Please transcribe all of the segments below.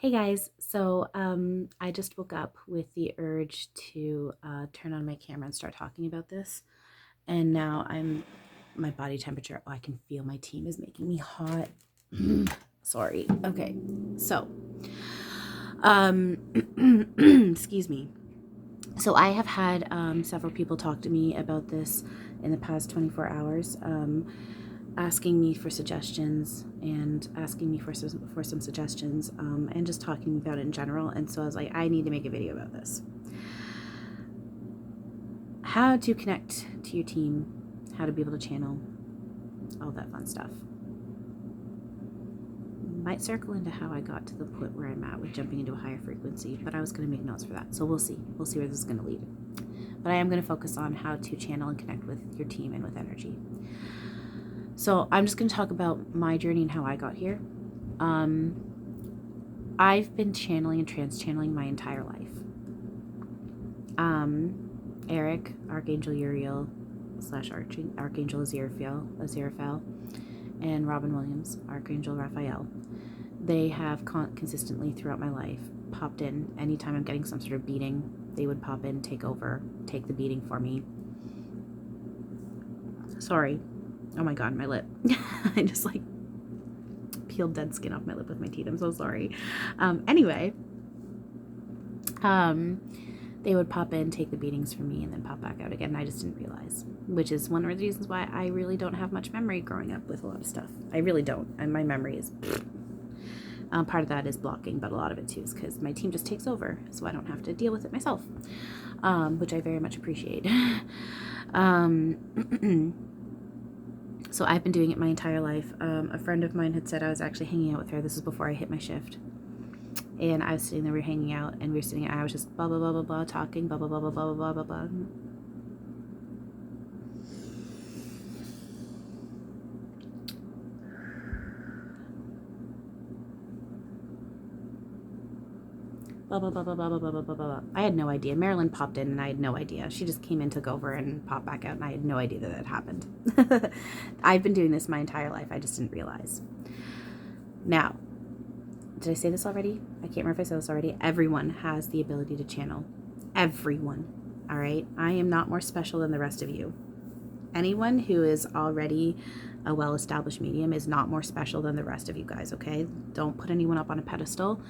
Hey guys, so I just woke up with the urge to turn on my camera and start talking about this. And now my body temperature, oh, I can feel my team is making me hot. Sorry. Okay. So, excuse me. So I have had several people talk to me about this in the past 24 hours. Asking me for suggestions and asking me for some suggestions and just talking about it in general. And so I was like, I need to make a video about this. How to connect to your team, how to be able to channel, all that fun stuff. Might circle into how I got to the point where I'm at with jumping into a higher frequency, but I was going to make notes for that. So we'll see. We'll see where this is going to lead. But I am going to focus on how to channel and connect with your team and with energy. So I'm just going to talk about my journey and how I got here. I've been channeling and trans-channeling my entire life. Erik, Archangel Uriel / Archangel Raphael, and Robin Williams, Archangel Raphael. They have consistently throughout my life popped in. Anytime I'm getting some sort of beating, they would pop in, take over, take the beating for me. Sorry. Oh my god, my lip. I just like peeled dead skin off my lip with my teeth. I'm so sorry. Anyway, they would pop in, take the beatings from me, and then pop back out again. And I just didn't realize, which is one of the reasons why I really don't have much memory growing up with a lot of stuff. I really don't. And my memory is part of that is blocking, but a lot of it too is because my team just takes over, so I don't have to deal with it myself, which I very much appreciate. So I've been doing it my entire life. A friend of mine had said I was actually hanging out with her. This was before I hit my shift. And I was sitting there, we were hanging out, and we were sitting, I was just blah, blah, blah, blah, blah, talking, blah, blah, blah, blah, blah, blah, blah, blah. Blah, blah, blah, blah, blah, blah, blah, blah, blah, blah. I had no idea. Marilyn popped in, and I had no idea. She just came in, took over, and popped back out, and I had no idea that happened. I've been doing this my entire life. I just didn't realize. Now, did I say this already? I can't remember if I said this already. Everyone has the ability to channel. Everyone. All right? I am not more special than the rest of you. Anyone who is already a well-established medium is not more special than the rest of you guys, okay? Don't put anyone up on a pedestal.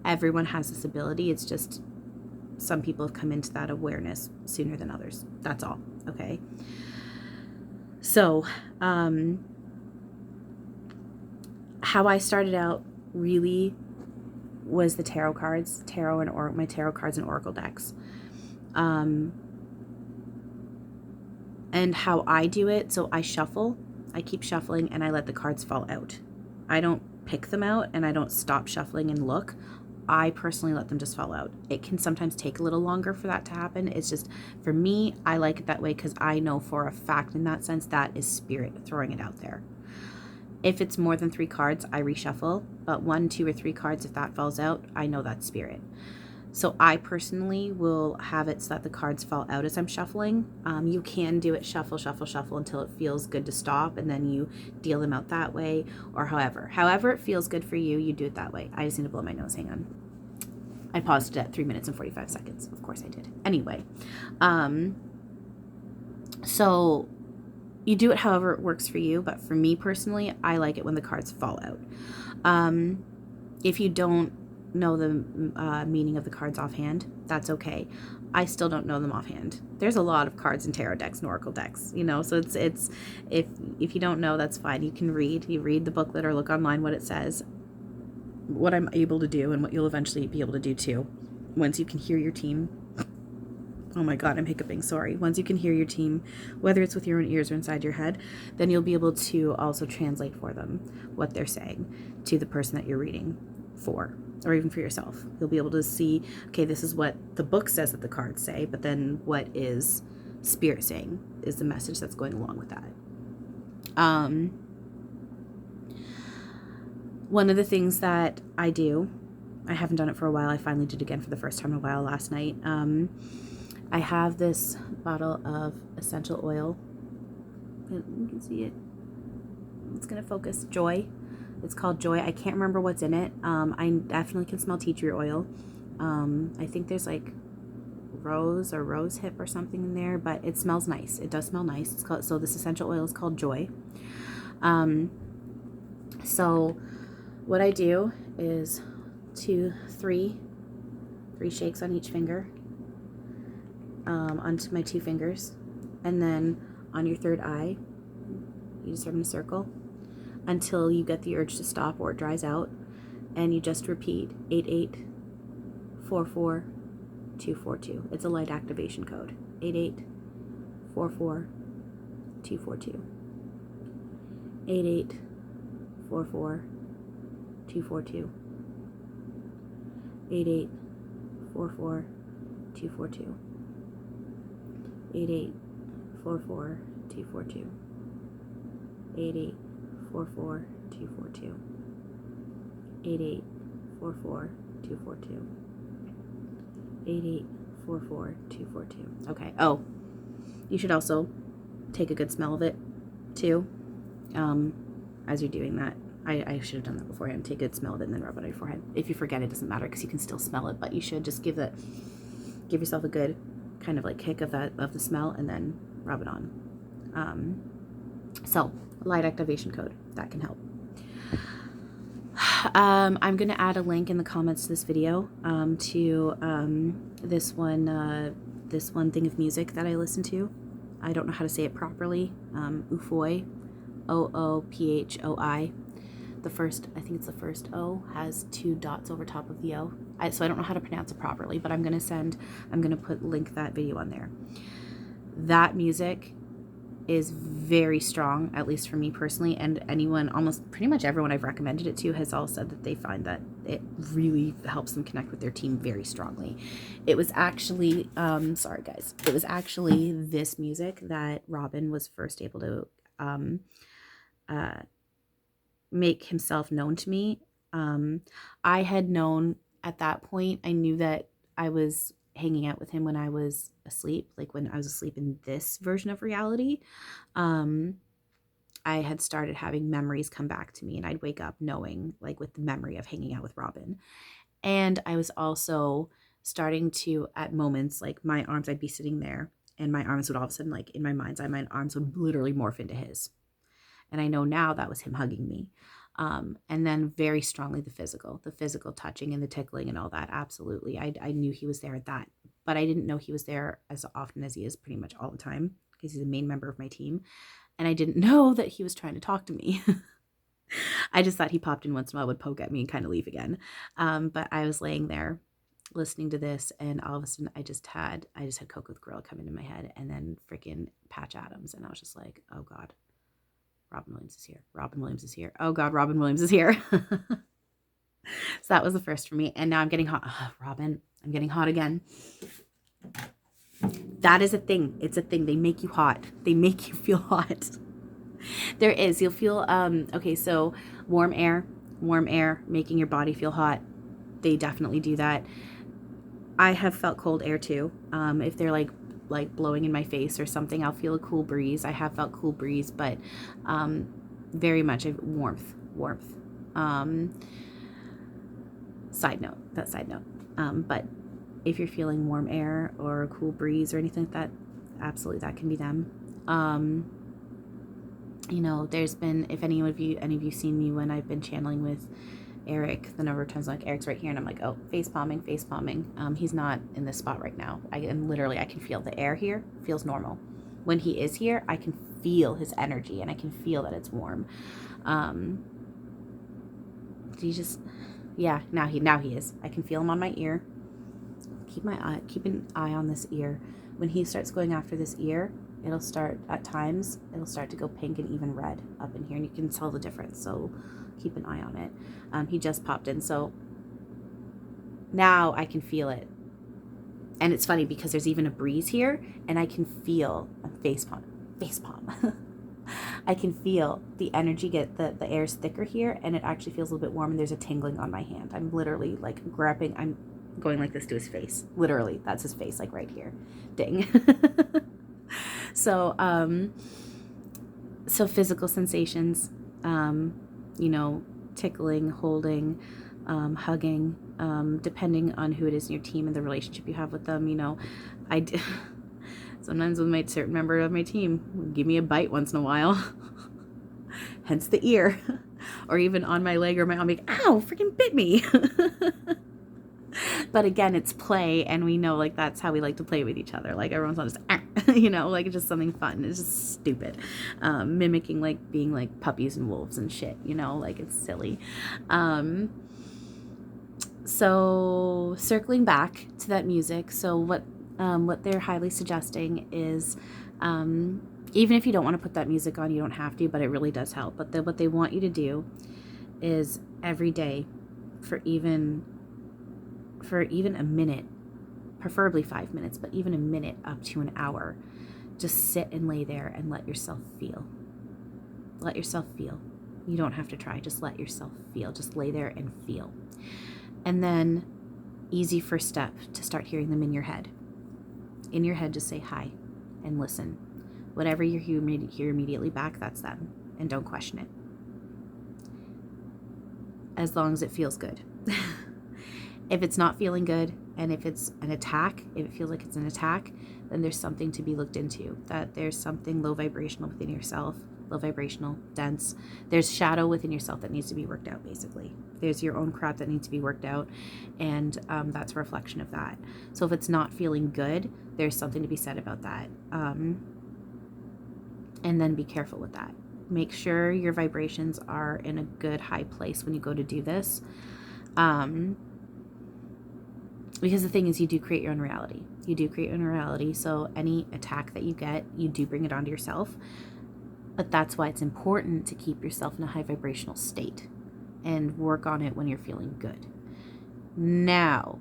Everyone has this ability. It's just some people have come into that awareness sooner than others. That's all, okay? So, how I started out really was the tarot cards, my tarot cards and oracle decks. And how I do it, so I shuffle, I keep shuffling, and I let the cards fall out. I don't pick them out, and I don't stop shuffling and look. I personally let them just fall out. It can sometimes take a little longer for that to happen. It's just, for me, I like it that way because I know for a fact in that sense that is spirit throwing it out there. If it's more than 3 cards, I reshuffle, but 1, 2, or 3 cards, if that falls out, I know that's spirit. So I personally will have it so that the cards fall out as I'm shuffling. You can do it shuffle until it feels good to stop, and then you deal them out that way, or however it feels good for you, you do it that way. I just need to blow my nose. Hang on. I paused it at 3 minutes and 45 seconds. Of course I did. Anyway, so you do it however it works for you, but for me personally, I like it when the cards fall out. If you don't know the meaning of the cards offhand, that's okay. I still don't know them offhand. There's a lot of cards in tarot decks and oracle decks, you know, so it's if you don't know, that's fine. You can read the booklet or look online what it says, what I'm able to do, and what you'll eventually be able to do too. Once you can hear your team, oh my god, I'm hiccuping, sorry. Once you can hear your team, whether it's with your own ears or inside your head, then you'll be able to also translate for them what they're saying to the person that you're reading for, or even for yourself. You'll be able to see, okay, this is what the book says that the cards say, but then what is spirit saying is the message that's going along with that. One of the things that I do, I haven't done it for a while, I finally did again for the first time in a while last night. I have this bottle of essential oil. You can see it. It's going to focus. Joy. It's called Joy. I can't remember what's in it. I definitely can smell tea tree oil. I think there's like rose or rose hip or something in there, but it smells nice. It does smell nice. It's called, so this essential oil is called Joy. So what I do is 3 shakes on each finger, onto my 2 fingers, and then on your third eye, you just start in a circle until you get the urge to stop or it dries out, and you just repeat 8844-242. It's a light activation code. 8844-242. 8844-242. 8844-242. 8844-242. 8844-242. 8844-242. 8844-242. Okay. Oh, you should also take a good smell of it too. As you're doing that, I should have done that beforehand. Take a good smell of it and then rub it on your forehead. If you forget, it doesn't matter because you can still smell it, but you should just give yourself a good kind of like kick of the smell and then rub it on. So light activation code, that can help. I'm going to add a link in the comments to this video to this one thing of music that I listen to. I don't know how to say it properly. Oöphoi, Oophoi. I think it's the first O has 2 dots over top of the O. So I don't know how to pronounce it properly, but I'm going to link that video on there. That music is very strong, at least for me personally, and almost pretty much everyone I've recommended it to has all said that they find that it really helps them connect with their team very strongly. It was actually, sorry guys, it was actually this music that Robin was first able to make himself known to me. I had known at that point, I knew that I was hanging out with him when I was asleep, like when I was asleep in this version of reality. I had started having memories come back to me, and I'd wake up knowing, like, with the memory of hanging out with Robin. And I was also starting to, at moments, like my arms, I'd be sitting there and my arms would all of a sudden, like in my mind's eye, my arms would literally morph into his. And I know now that was him hugging me. And then very strongly the physical touching and the tickling and all that. Absolutely. I knew he was there at that, but I didn't know he was there as often as he is pretty much all the time because he's a main member of my team. And I didn't know that he was trying to talk to me. I just thought he popped in once in a while, would poke at me and kind of leave again. But I was laying there listening to this, and all of a sudden I just had Coke with Grill come into my head, and then freaking Patch Adams. And I was just like, oh God. Robin Williams is here. Robin Williams is here. Oh God, Robin Williams is here. So that was the first for me. And now I'm getting hot. Oh, Robin, I'm getting hot again. That is a thing. It's a thing. They make you hot. They make you feel hot. There is. You'll feel, okay, so warm air making your body feel hot. They definitely do that. I have felt cold air too. If they're like blowing in my face or something, I'll feel a cool breeze. I have felt cool breeze, but very much warmth. Side note. But if you're feeling warm air or a cool breeze or anything like that, absolutely that can be them. You know, there's been, if any of you seen me when I've been channeling with Erik, the number of times I'm like, Erik's right here, and I'm like, oh, face palming. He's not in this spot right now. I can feel the air here feels normal. When he is here, I can feel his energy, and I can feel that it's warm. Now he is. I can feel him on my ear. Keep an eye on this ear. When he starts going after this ear, it'll start to go pink and even red up in here, and you can tell the difference. So keep an eye on it. He just popped in, so now I can feel it. And it's funny because there's even a breeze here, and I can feel a face palm. I can feel the energy the air's thicker here, and it actually feels a little bit warm, and there's a tingling on my hand. I'm literally like I'm going like this to his face. Literally, that's his face, like right here. Ding. So physical sensations, tickling, holding, hugging, depending on who it is in your team and the relationship you have with them. You know, sometimes with my certain member of my team, give me a bite once in a while, hence the ear, or even on my leg or my arm, like, ow, freaking bit me. But again, it's play, and we know, like, that's how we like to play with each other. Like, everyone's not just, you know, like, it's just something fun. It's just stupid. Mimicking, like, being like puppies and wolves and shit, you know, like, it's silly. So circling back to that music, so what they're highly suggesting is, even if you don't want to put that music on, you don't have to, but it really does help. But what they want you to do is every day for even a minute, preferably 5 minutes, but even a minute up to an hour, just sit and lay there and let yourself feel. Let yourself feel. You don't have to try, just let yourself feel. Just lay there and feel. And then, easy first step to start hearing them in your head. In your head, just say hi and listen. Whatever you hear immediately back, that's them. And don't question it. As long as it feels good. If it's not feeling good, and if it's an attack, if it feels like it's an attack, then there's something to be looked into. That there's something low vibrational within yourself, low vibrational, dense. There's shadow within yourself that needs to be worked out, basically. There's your own crap that needs to be worked out, and that's a reflection of that. So if it's not feeling good, there's something to be said about that. And then be careful with that. Make sure your vibrations are in a good high place when you go to do this. Because the thing is, you do create your own reality. You do create your own reality. So any attack that you get, you do bring it onto yourself. But that's why it's important to keep yourself in a high vibrational state and work on it when you're feeling good. Now,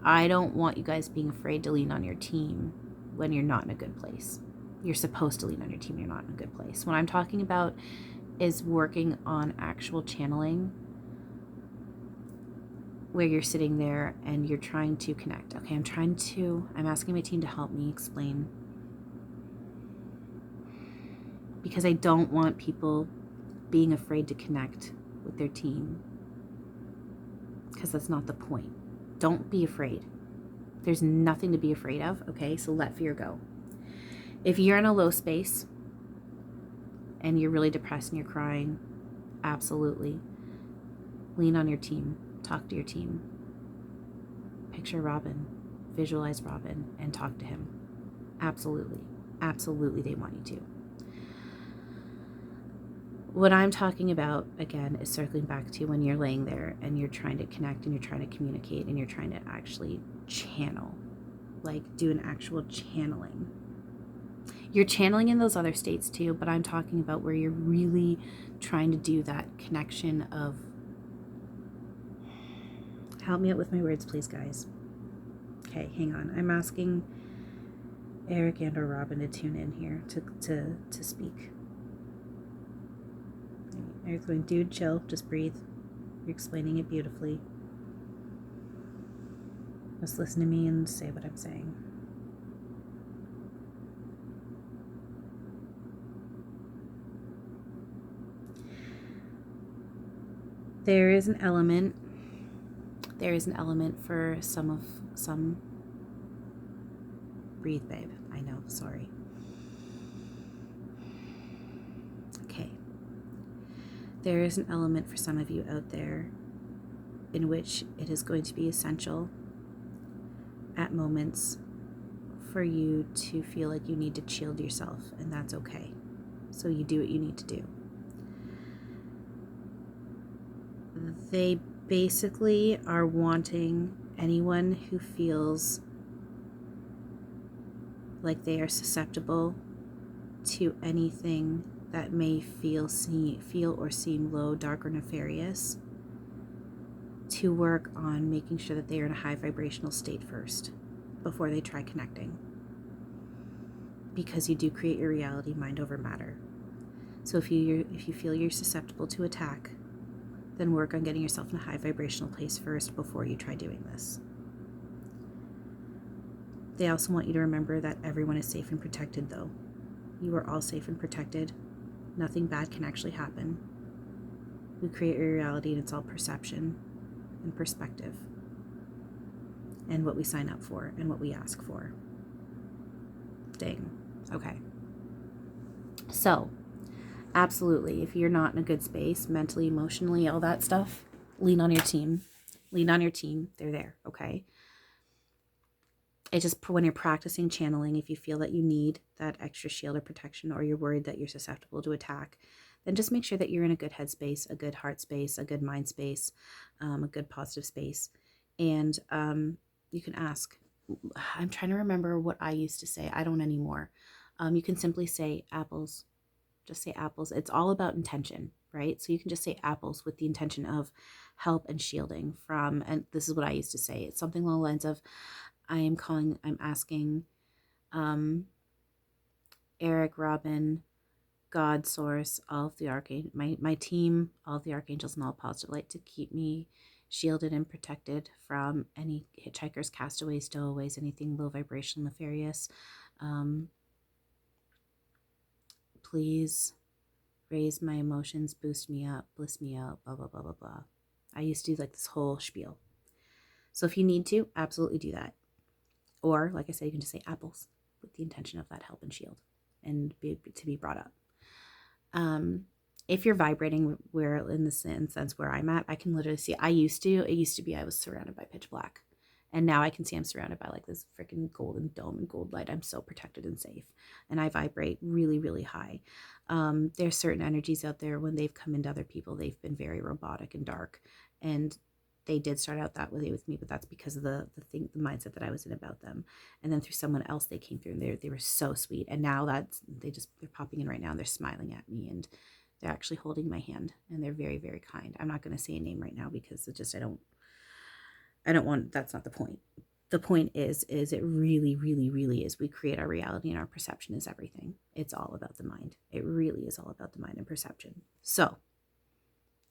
I don't want you guys being afraid to lean on your team when you're not in a good place. You're supposed to lean on your team when you're not in a good place. What I'm talking about is working on actual channeling, where you're sitting there and you're trying to connect. Okay, I'm asking my team to help me explain, because I don't want people being afraid to connect with their team, because that's not the point. Don't be afraid. There's nothing to be afraid of, okay? So let fear go. If you're in a low space and you're really depressed and you're crying, absolutely lean on your team. Talk to your team. Picture Robin. Visualize Robin and talk to him. Absolutely. Absolutely, they want you to. What I'm talking about, again, is circling back to when you're laying there and you're trying to connect and you're trying to communicate and you're trying to actually channel. Like, do an actual channeling. You're channeling in those other states too, but I'm talking about where you're really trying to do that connection of... Help me out with my words, please, guys. Okay, hang on. I'm asking Erik and or Robin to tune in here to speak. Erik's going, dude, chill, just breathe. You're explaining it beautifully. Just listen to me and say what I'm saying. There is an element for some breathe, babe. I know, sorry. Okay. There is an element for some of you out there in which it is going to be essential at moments for you to feel like you need to shield yourself, and that's okay. So you do what you need to do. They basically are wanting anyone who feels like they are susceptible to anything that may feel or seem low, dark, or nefarious, to work on making sure that they are in a high vibrational state first before they try connecting. Because you do create your reality, mind over matter. So if you feel you're susceptible to attack, then work on getting yourself in a high vibrational place first before you try doing this. They also want you to remember that everyone is safe and protected, though. You are all safe and protected. Nothing bad can actually happen. We create our reality, and it's all perception and perspective, and what we sign up for and what we ask for. Dang. Okay. So, absolutely, if you're not in a good space, mentally, emotionally, all that stuff, lean on your team. Lean on your team. They're there, okay? It's just when you're practicing channeling, if you feel that you need that extra shield or protection, or you're worried that you're susceptible to attack, then just make sure that you're in a good headspace, a good heart space, a good mind space, a good positive space. And you can ask. I'm trying to remember what I used to say. I don't anymore. You can simply say apples. Just say apples. It's all about intention, right? So you can just say apples with the intention of help and shielding from, and this is what I used to say. It's something along the lines of, I'm asking Erik, Robin, God, Source, all of the archangels, my team, all of the archangels and all positive light to keep me shielded and protected from any hitchhikers, castaways, stowaways, anything low vibrational, nefarious. Please raise my emotions, boost me up, bliss me out, blah, blah, blah, blah, blah. I used to do like this whole spiel. So if you need to, absolutely do that. Or, like I said, you can just say apples with the intention of that help and shield and to be brought up. If you're vibrating where in the sense where I'm at, I can literally see, it used to be I was surrounded by pitch black. And now I can see I'm surrounded by like this freaking golden dome and gold light. I'm so protected and safe. And I vibrate really, really high. There's certain energies out there when they've come into other people, they've been very robotic and dark. And they did start out that way with me, but that's because of the mindset that I was in about them. And then through someone else, they came through and they were so sweet. And now they're popping in right now and they're smiling at me and they're actually holding my hand and they're very, very kind. I'm not going to say a name right now because I don't want, that's not the point. The point is it really, really, really is. We create our reality and our perception is everything. It's all about the mind. It really is all about the mind and perception. So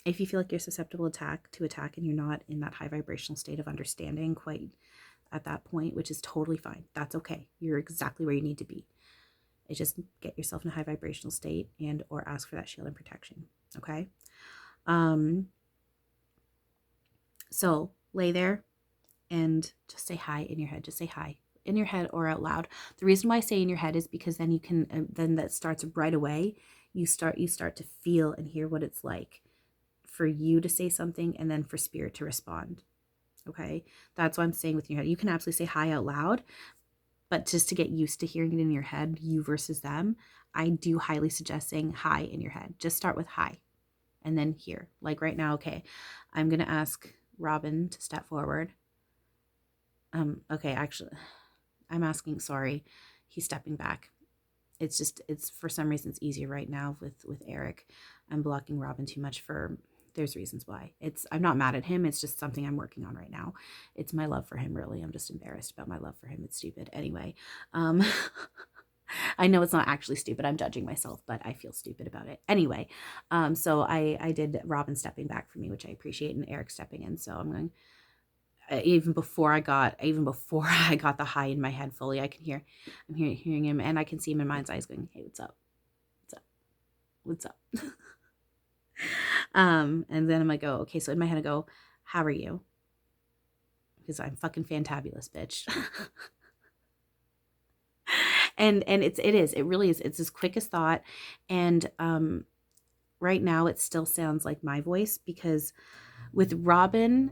if you feel like you're susceptible to attack and you're not in that high vibrational state of understanding quite at that point, which is totally fine. That's okay. You're exactly where you need to be. It's just get yourself in a high vibrational state and or ask for that shield and protection. Okay. So lay there and just say hi in your head. Just say hi in your head or out loud. The reason why I say in your head is because then you can, then that starts right away. You start to feel and hear what it's like for you to say something and then for spirit to respond. Okay. That's what I'm saying with your head. You can absolutely say hi out loud, but just to get used to hearing it in your head, you versus them, I do highly suggest saying hi in your head. Just start with hi and then here. Like right now, okay, I'm going to ask Robin to step forward. Okay, actually, I'm asking, sorry, he's stepping back. It's for some reason it's easier right now with Erik. I'm blocking Robin too much there's reasons why. I'm not mad at him. It's just something I'm working on right now. It's my love for him, really. I'm just embarrassed about my love for him. It's stupid. Anyway, I know it's not actually stupid. I'm judging myself, but I feel stupid about it. Anyway, so I did Robin stepping back for me, which I appreciate, and Erik stepping in. So I'm going, even before I got the high in my head fully, I'm hearing him, and I can see him in my mind's eyes going, hey, what's up? What's up? And then I'm like, oh, okay. So in my head I go, how are you? Because I'm fucking fantabulous, bitch. and it really is. It's as quick as thought. And right now it still sounds like my voice, because with Robin,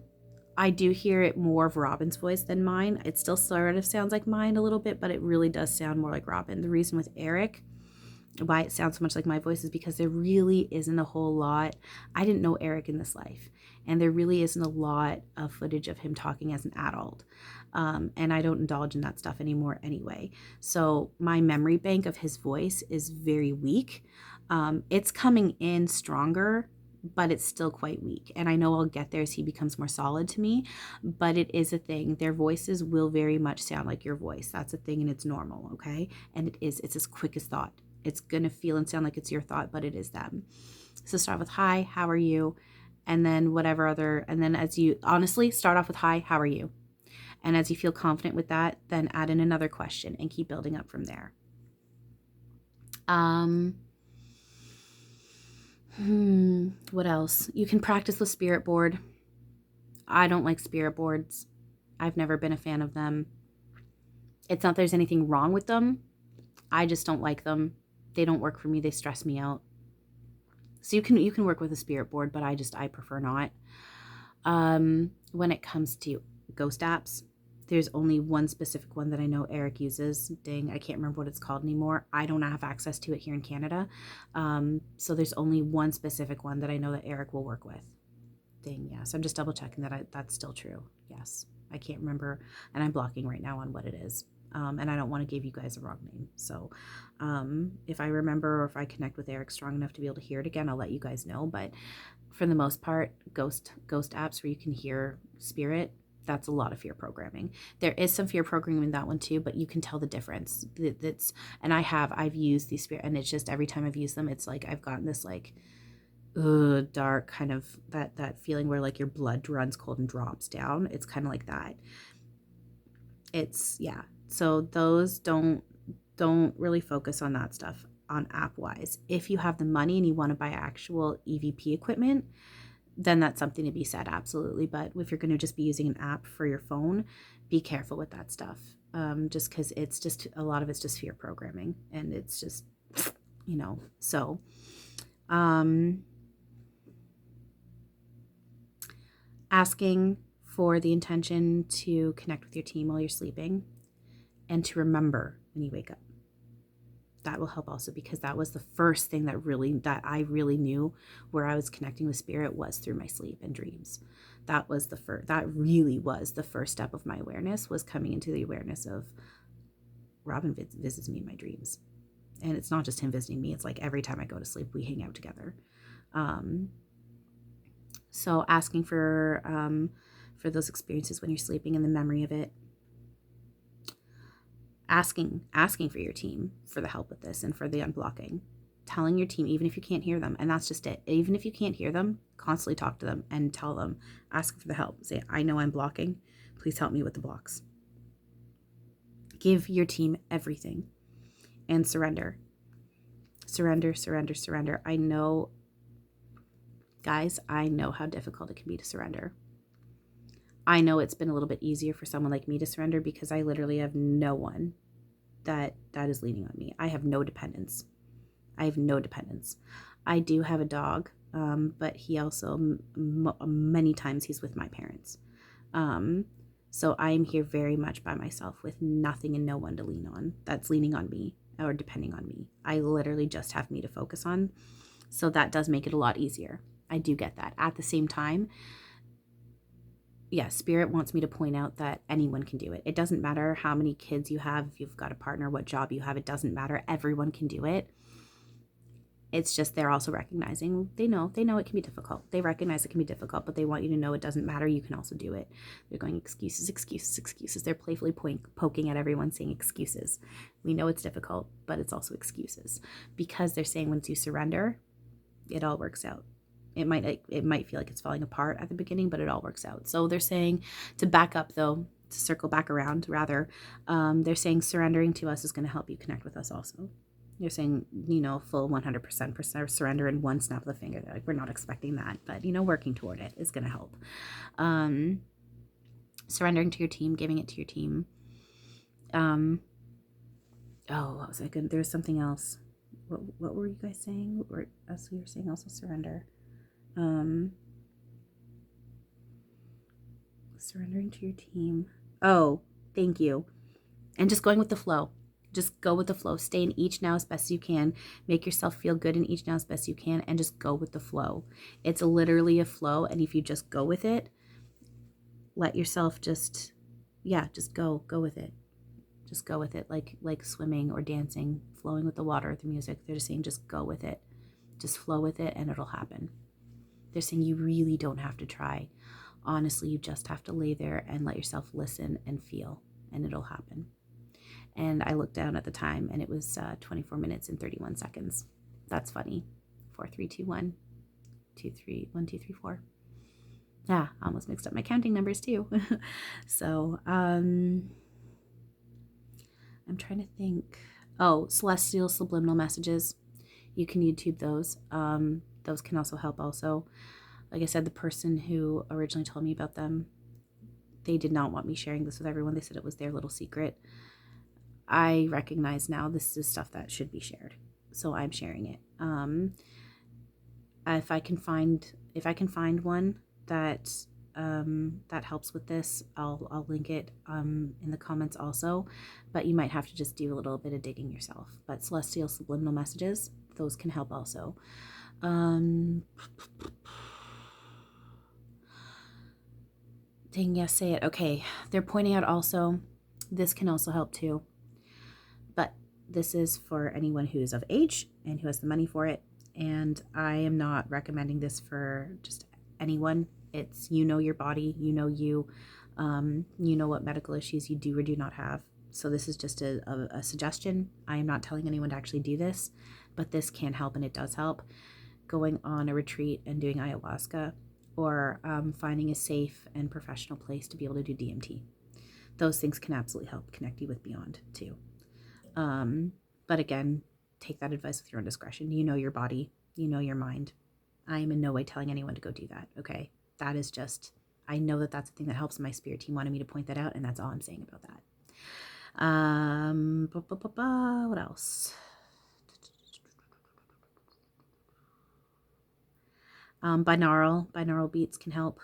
I do hear it more of Robin's voice than mine. It still sort of sounds like mine a little bit, but it really does sound more like Robin. The reason with Erik, why it sounds so much like my voice, is because there really isn't a whole lot. I didn't know Erik in this life, and there really isn't a lot of footage of him talking as an adult. And I don't indulge in that stuff anymore anyway. So my memory bank of his voice is very weak. It's coming in stronger, but it's still quite weak. And I know I'll get there as he becomes more solid to me, but it is a thing. Their voices will very much sound like your voice. That's a thing, and it's normal, okay? And it's as quick as thought. It's going to feel and sound like it's your thought, but it is them. So start with hi, how are you? And then and then as you honestly start off with hi, how are you? And as you feel confident with that, then add in another question and keep building up from there. What else? You can practice with spirit board. I don't like spirit boards. I've never been a fan of them. It's not there's anything wrong with them. I just don't like them. They don't work for me. They stress me out. So you can work with a spirit board, but I prefer not. When it comes to ghost apps, there's only one specific one that I know Erik uses. Dang, I can't remember what it's called anymore. I don't have access to it here in Canada. So there's only one specific one that I know that Erik will work with. Dang, yes. I'm just double checking that that's still true. Yes. I can't remember, and I'm blocking right now on what it is. And I don't want to give you guys a wrong name. So if I remember or if I connect with Erik strong enough to be able to hear it again, I'll let you guys know. But for the most part, ghost apps where you can hear spirit, that's a lot of fear programming. There is some fear programming in that one too, but you can tell the difference. And I've used these spirit, and it's just every time I've used them, it's like I've gotten this like dark kind of that feeling where like your blood runs cold and drops down. It's kind of like that. It's yeah. So those don't really focus on that stuff on app wise. If you have the money and you want to buy actual EVP equipment, then that's something to be said, absolutely. But if you're going to just be using an app for your phone, be careful with that stuff. Just because it's just a lot of it's just fear programming, and it's just so. Asking for the intention to connect with your team while you're sleeping and to remember when you wake up. That will help also, because that was the first thing that I really knew where I was connecting with spirit was through my sleep and dreams. That really was the first step of my awareness, was coming into the awareness of Robin visits me in my dreams. And it's not just him visiting me. It's like every time I go to sleep, we hang out together. So asking for those experiences when you're sleeping and the memory of it. Asking for your team for the help with this and for the unblocking. Telling your team, even if you can't hear them, and that's just it. Even if you can't hear them, constantly talk to them and tell them, ask for the help. Say, I know I'm blocking. Please help me with the blocks. Give your team everything and surrender. Surrender, surrender, surrender. I know, guys, I know how difficult it can be to surrender. I know it's been a little bit easier for someone like me to surrender because I literally have no one that is leaning on me. I have no dependence. I do have a dog, but he also, many times he's with my parents. So I am here very much by myself with nothing and no one to lean on that's leaning on me or depending on me. I literally just have me to focus on. So that does make it a lot easier. I do get that. At the same time, yeah, spirit wants me to point out that anyone can do it. It doesn't matter how many kids you have, if you've got a partner, what job you have, it doesn't matter. Everyone can do it. It's just they're also recognizing, they know it can be difficult. They recognize it can be difficult, but they want you to know it doesn't matter. You can also do it. They're going excuses, excuses, excuses. They're playfully poking at everyone saying excuses. We know it's difficult, but it's also excuses, because they're saying once you surrender, it all works out. It might feel like it's falling apart at the beginning, but it all works out. So they're saying, to back up though, to circle back around rather, they're saying surrendering to us is going to help you connect with us also. They're saying, full 100% surrender in one snap of the finger. They're like, we're not expecting that, but working toward it is going to help. Surrendering to your team, giving it to your team. What was I good? There's something else. What were you guys saying? We were saying also surrender. Surrendering to your team. Oh, thank you. And just going with the flow. Just go with the flow. Stay in each now as best as you can. Make yourself feel good in each now as best you can, and just go with the flow. It's literally a flow, and if you just go with it, let yourself just go with it. Just go with it, like swimming or dancing, flowing with the water, the music. They're just saying, just go with it. Just flow with it, and it'll happen. They're saying you really don't have to try. Honestly, you just have to lay there and let yourself listen and feel, and it'll happen. And I looked down at the time, and it was 24 minutes and 31 seconds. That's funny. 4, 3, 2, 1, 2, 3, 1, 2, 3, 4. Yeah, I almost mixed up my counting numbers too. So, I'm trying to think. Oh, celestial subliminal messages. You can YouTube those. Those can also help also. Like I said, the person who originally told me about them, they did not want me sharing this with everyone. They said it was their little secret. I recognize now this is stuff that should be shared, so I'm sharing it. If I can find one that that helps with this, I'll link it in the comments also. But you might have to just do a little bit of digging yourself. But celestial subliminal messages, those can help also. Dang, yes, say it. Okay, they're pointing out also, this can also help too. But this is for anyone who's of age and who has the money for it. And I am not recommending this for just anyone. It's, you know, your body, you know, you know what medical issues you do or do not have. So this is just a suggestion. I am not telling anyone to actually do this, but this can help, and it does help. Going on a retreat and doing ayahuasca, or finding a safe and professional place to be able to do DMT. Those things can absolutely help connect you with beyond too. But again, take that advice with your own discretion. You know your body, you know your mind. I am in no way telling anyone to go do that. Okay. That is just, I know that that's a thing that helps. My spirit team wanted me to point that out, and that's all I'm saying about that. What else? Binaural beats can help.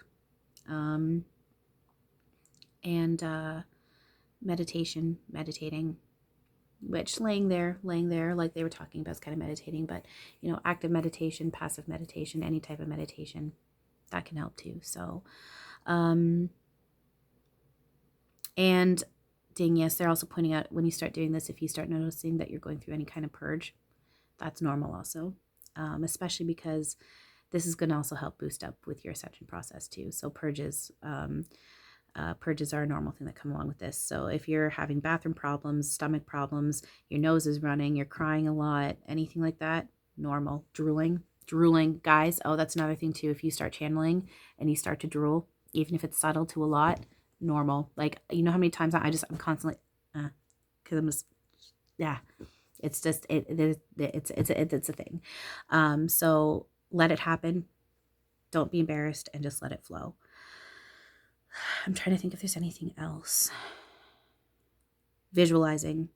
And meditating, which laying there, like they were talking about, is kind of meditating, but you know, active meditation, passive meditation, any type of meditation, that can help too. So, and dang, yes, they're also pointing out, when you start doing this, if you start noticing that you're going through any kind of purge, that's normal also, especially because this is going to also help boost up with your ascension process too. So purges are a normal thing that come along with this. So if you're having bathroom problems, stomach problems, your nose is running, you're crying a lot, anything like that, normal. Drooling, guys. Oh, that's another thing too. If you start channeling and you start to drool, even if it's subtle to a lot, normal. Like, you know how many times I'm constantly, because I'm just, yeah, it's just, it's a thing. So let it happen. Don't be embarrassed, and just let it flow. I'm trying to think if there's anything else. Visualizing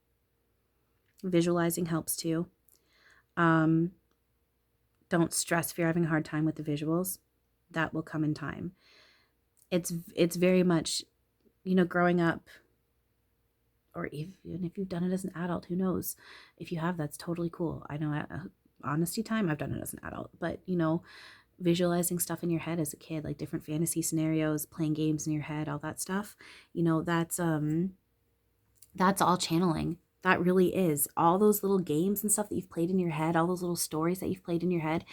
helps too. Don't stress if you're having a hard time with the visuals. That will come in time. It's very much, you know, growing up, or even if you've done it as an adult, who knows? If you have, that's totally cool. I know, honesty time, I've done it as an adult, but you know, visualizing stuff in your head as a kid, like different fantasy scenarios, playing games in your head, all that stuff, you know, that's all channeling. That really is. All those little games and stuff that you've played in your head, all those little stories that you've played in your head,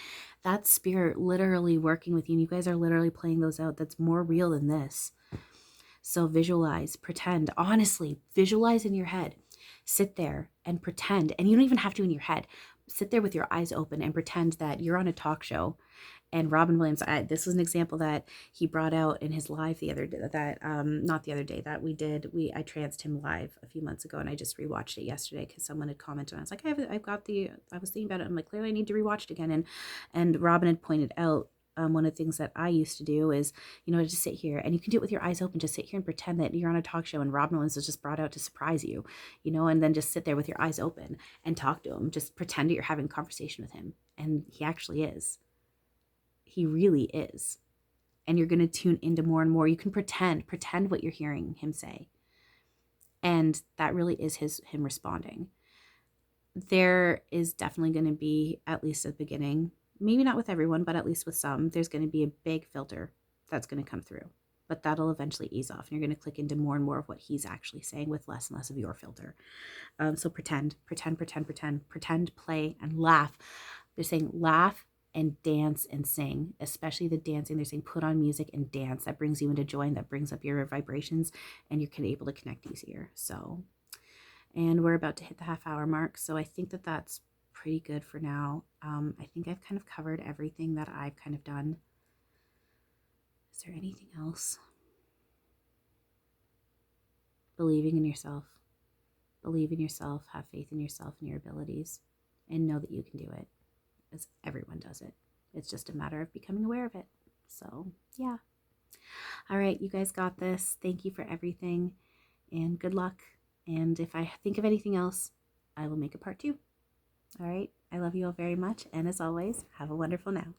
that's spirit literally working with you. And you guys are literally playing those out. That's more real than this. So visualize, pretend, honestly, visualize in your head. Sit there and pretend. And you don't even have to in your head. Sit there with your eyes open and pretend that you're on a talk show. And Robin Williams, this was an example that he brought out in his live the other day, not the other day, that I tranced him live a few months ago, and I just rewatched it yesterday because someone had commented, and I was like, I was thinking about it, I'm like, clearly I need to rewatch it again, and Robin had pointed out, one of the things that I used to do is, you know, just sit here, and you can do it with your eyes open, just sit here and pretend that you're on a talk show and Robin Williams was just brought out to surprise you, you know, and then just sit there with your eyes open and talk to him, just pretend that you're having a conversation with him, and he actually is. He really is. And you're going to tune into more and more. You can pretend what you're hearing him say. And that really is him responding. There is definitely going to be, at least at the beginning, maybe not with everyone, but at least with some, there's going to be a big filter that's going to come through. But that'll eventually ease off. And you're going to click into more and more of what he's actually saying with less and less of your filter. So pretend, play, and laugh. They're saying laugh and dance and sing, especially the dancing. They're saying put on music and dance. That brings you into joy, and that brings up your vibrations, and you're able to connect easier. So, and we're about to hit the half-hour mark, so I think that that's pretty good for now. I think I've kind of covered everything that I've kind of done. Is there anything else? Believing in yourself. Believe in yourself, have faith in yourself and your abilities, and know that you can do it, as everyone does it. It's just a matter of becoming aware of it. So, yeah. All right, you guys got this. Thank you for everything and good luck. And if I think of anything else, I will make a part 2. All right. I love you all very much. And as always, have a wonderful now.